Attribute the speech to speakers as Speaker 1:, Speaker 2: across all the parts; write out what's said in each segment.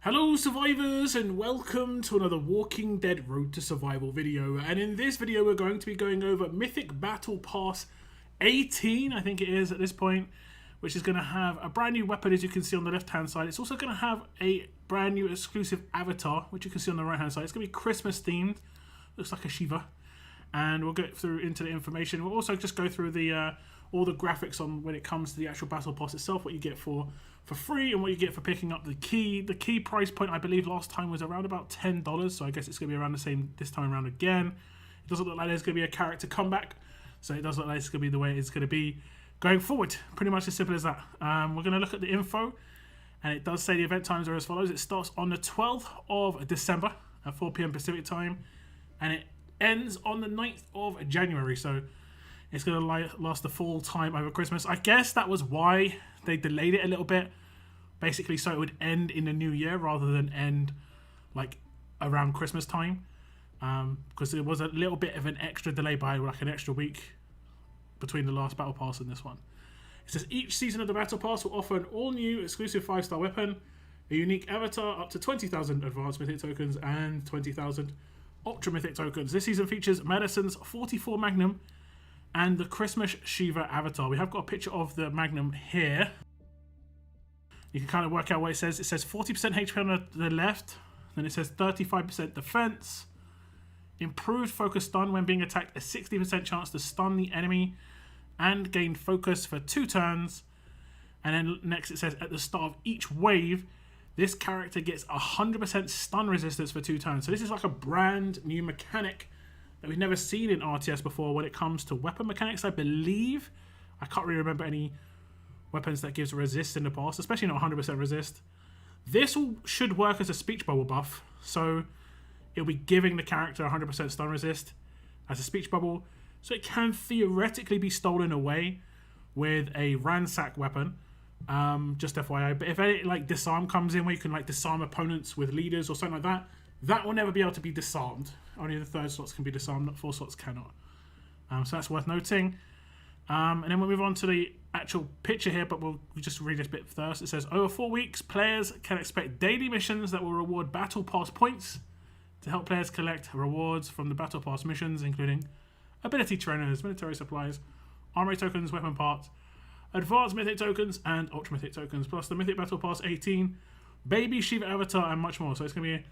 Speaker 1: Hello survivors and welcome to another Walking Dead Road to Survival video, and in this video we're going to be going over Mythic Battle Pass 18, I think it is at this point, which is going to have a brand new weapon as you can see on the left hand side. It's also going to have a brand new exclusive avatar which you can see on the right hand side. It's going to be Christmas themed, looks like a Shiva, and we'll get through into the information. We'll also just go through the all the graphics on when it comes to the actual battle pass itself, what you get for free and what you get for picking up the key. The key price point I believe last time was around about $10, so I guess it's going to be around the same this time around again. It doesn't look like there's going to be a character comeback, so it does look like it's going to be the way it's going to be going forward. Pretty much as simple as that. We're going to look at the info, and it does say the event times are as follows. It starts on the 12th of December at 4 PM Pacific time, and it ends on the 9th of January, so it's going to last the full time over Christmas. I guess that was why they delayed it a little bit, basically so it would end in the new year rather than end like around Christmas time, because there was a little bit of an extra delay by like an extra week between the last Battle Pass and this one. It says each season of the Battle Pass will offer an all-new exclusive 5-star weapon, a unique avatar, up to 20,000 advanced mythic tokens and 20,000 ultra mythic tokens. This season features Medicine's 44 Magnum and the Christmas Shiva avatar. We have got a picture of the Magnum here. You can kind of work out what it says. It says 40% HP on the left, then it says 35% defense, improved focus stun when being attacked, a 60% chance to stun the enemy and gain focus for 2 turns. And then next it says at the start of each wave, this character gets 100% stun resistance for 2 turns. So this is like a brand new mechanic that we've never seen in RTS before when it comes to weapon mechanics, I believe. I can't really remember any weapons that gives resist in the past, especially not 100% resist. This should work as a speech bubble buff, so it'll be giving the character 100% stun resist as a speech bubble, so it can theoretically be stolen away with a ransack weapon. Just FYI, but if any like disarm comes in where you can like disarm opponents with leaders or something like that, that will never be able to be disarmed. Only the 3rd slots can be disarmed, not 4 slots cannot. So that's worth noting. And then we'll move on to the actual picture here, but we'll just read this bit first. It says, over 4 weeks, players can expect daily missions that will reward Battle Pass points to help players collect rewards from the Battle Pass missions, including ability trainers, military supplies, armory tokens, weapon parts, advanced mythic tokens, and ultra mythic tokens, plus the Mythic Battle Pass 18, Baby Shiva avatar, and much more. So it's going to be a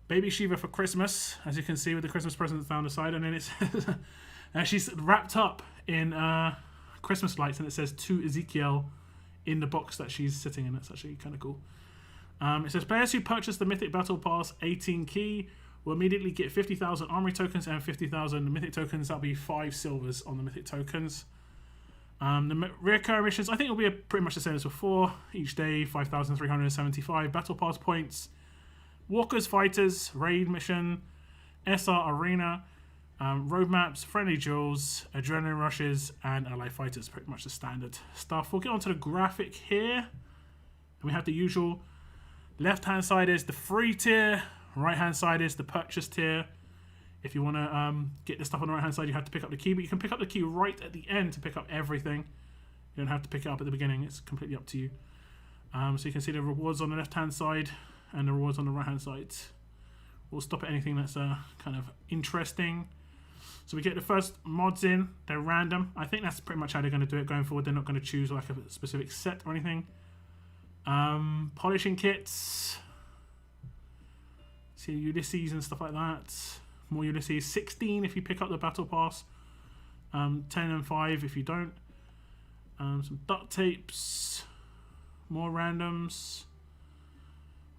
Speaker 1: Baby Shiva for Christmas, as you can see with the Christmas presents down the side, and then it says she's wrapped up in Christmas lights, and it says to Ezekiel in the box that she's sitting in. That's actually kind of cool. It says players who purchase the Mythic Battle Pass 18 key will immediately get 50,000 armory tokens and 50,000 mythic tokens. That'll be 5 silvers on the mythic tokens. The recurring missions, I think, will be pretty much the same as before. Each day, 5,375 Battle Pass points. Walkers, Fighters, Raid Mission, SR Arena, roadmaps, friendly duels, adrenaline rushes, and ally fighters. Pretty much the standard stuff. We'll get onto the graphic here. And we have the usual. Left hand side is the free tier. Right hand side is the purchase tier. If you want to get the stuff on the right hand side, you have to pick up the key. But you can pick up the key right at the end to pick up everything. You don't have to pick it up at the beginning. It's completely up to you. So you can see the rewards on the left hand side and the rewards on the right hand side. We'll stop at anything that's kind of interesting. So we get the first mods in. They're random. I think that's pretty much how they're going to do it going forward. They're not going to choose like a specific set or anything. Polishing kits. See Ulysses and stuff like that. More Ulysses. 16 if you pick up the Battle Pass. 10 and 5 if you don't. Some duct tapes. More randoms.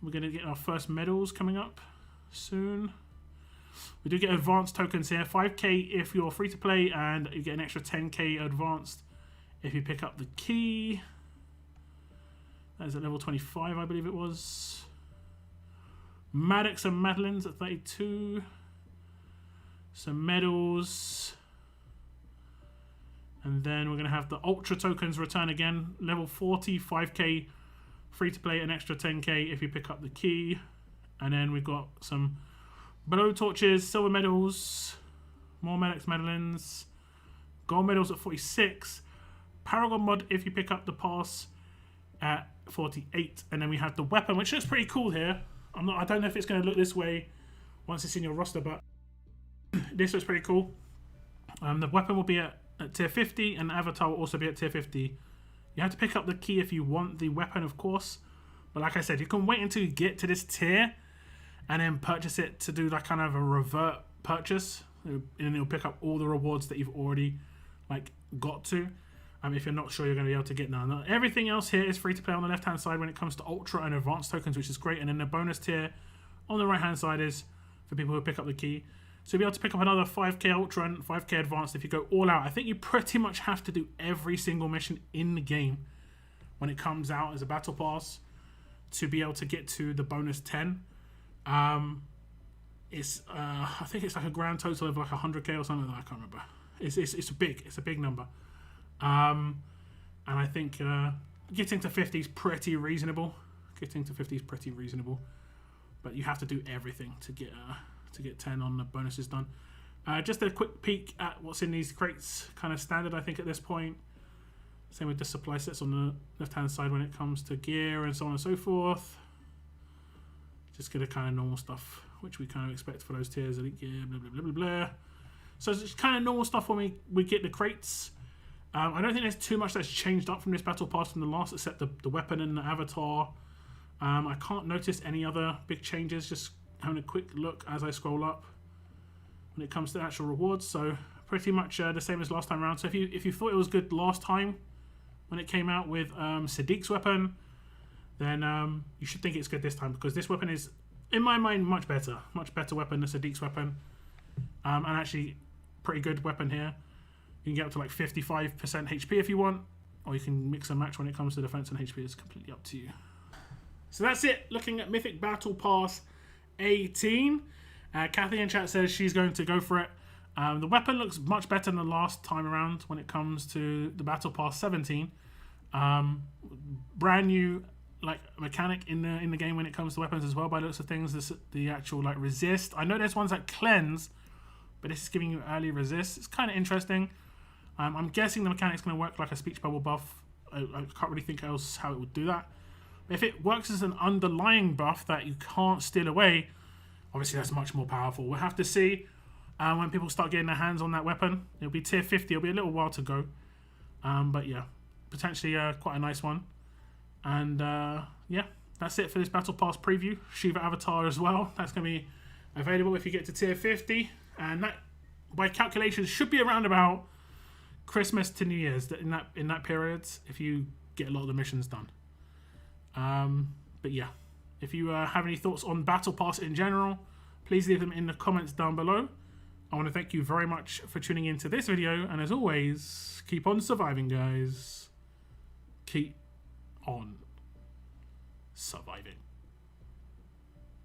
Speaker 1: We're going to get our first medals coming up soon. We do get advanced tokens here. 5k if you're free to play, and you get an extra 10k advanced if you pick up the key. That is at level 25, I believe it was. Maddox and Madeline's at 32. Some medals. And then we're going to have the ultra tokens return again. Level 40, 5k free to play, an extra 10k if you pick up the key. And then we've got some blow torches, silver medals, more Maddox Madelines, gold medals at 46, Paragon mod if you pick up the pass at 48, and then we have the weapon, which looks pretty cool here. I don't know if it's going to look this way once it's in your roster, but this looks pretty cool. The weapon will be at tier 50, and the avatar will also be at tier 50. You have to pick up the key if you want the weapon, of course. But like I said, you can wait until you get to this tier and then purchase it to do like kind of a revert purchase, and it'll pick up all the rewards that you've already like got to. If you're not sure you're going to be able to get none. Everything else here is free to play on the left hand side when it comes to ultra and advanced tokens, which is great. And then the bonus tier on the right hand side is for people who pick up the key. So you'll be able to pick up another 5k ultra and 5k advanced if you go all out. I think you pretty much have to do every single mission in the game when it comes out as a battle pass to be able to get to the bonus 10. I think it's like a grand total of like 100k or something. I can't remember. It's a big number. And I think getting to 50 is pretty reasonable. But you have to do everything to get 10 on the bonuses done. Just a quick peek at what's in these crates, kind of standard I think at this point. Same with the supply sets on the left hand side when it comes to gear and so on and so forth. Just get a kind of normal stuff, which we kind of expect for those tiers, elite gear, blah blah blah blah blah. So it's kind of normal stuff when we get the crates. I don't think there's too much that's changed up from this battle pass from the last, except the weapon and the avatar. I can't notice any other big changes, just having a quick look as I scroll up when it comes to actual rewards. So pretty much the same as last time around. So if you thought it was good last time when it came out with Sadiq's weapon, then you should think it's good this time, because this weapon is, in my mind, much better weapon than Sadiq's weapon, and actually pretty good weapon here. You can get up to like 55% HP if you want, or you can mix and match when it comes to defense and HP. It's completely up to you. So that's it, looking at Mythic Battle Pass 18. Kathy in chat says she's going to go for it. The weapon looks much better than the last time around when it comes to the Battle Pass 17. Brand new like mechanic in the game when it comes to weapons as well, by the looks of things. The actual like resist. I know there's ones that cleanse, but this is giving you early resist. It's kind of interesting. I'm guessing the mechanic's going to work like a speech bubble buff. I can't really think else how it would do that. If it works as an underlying buff that you can't steal away, obviously that's much more powerful. We'll have to see when people start getting their hands on that weapon. It'll be tier 50. It'll be a little while to go. But yeah, potentially quite a nice one. And yeah, that's it for this Battle Pass preview. Shiva Avatar as well. That's going to be available if you get to tier 50. And that, by calculations, should be around about Christmas to New Year's in that period, if you get a lot of the missions done. But yeah, if you have any thoughts on Battle Pass in general, please leave them in the comments down below. I want to thank you very much for tuning into this video, and as always, keep on surviving, guys. Keep on surviving.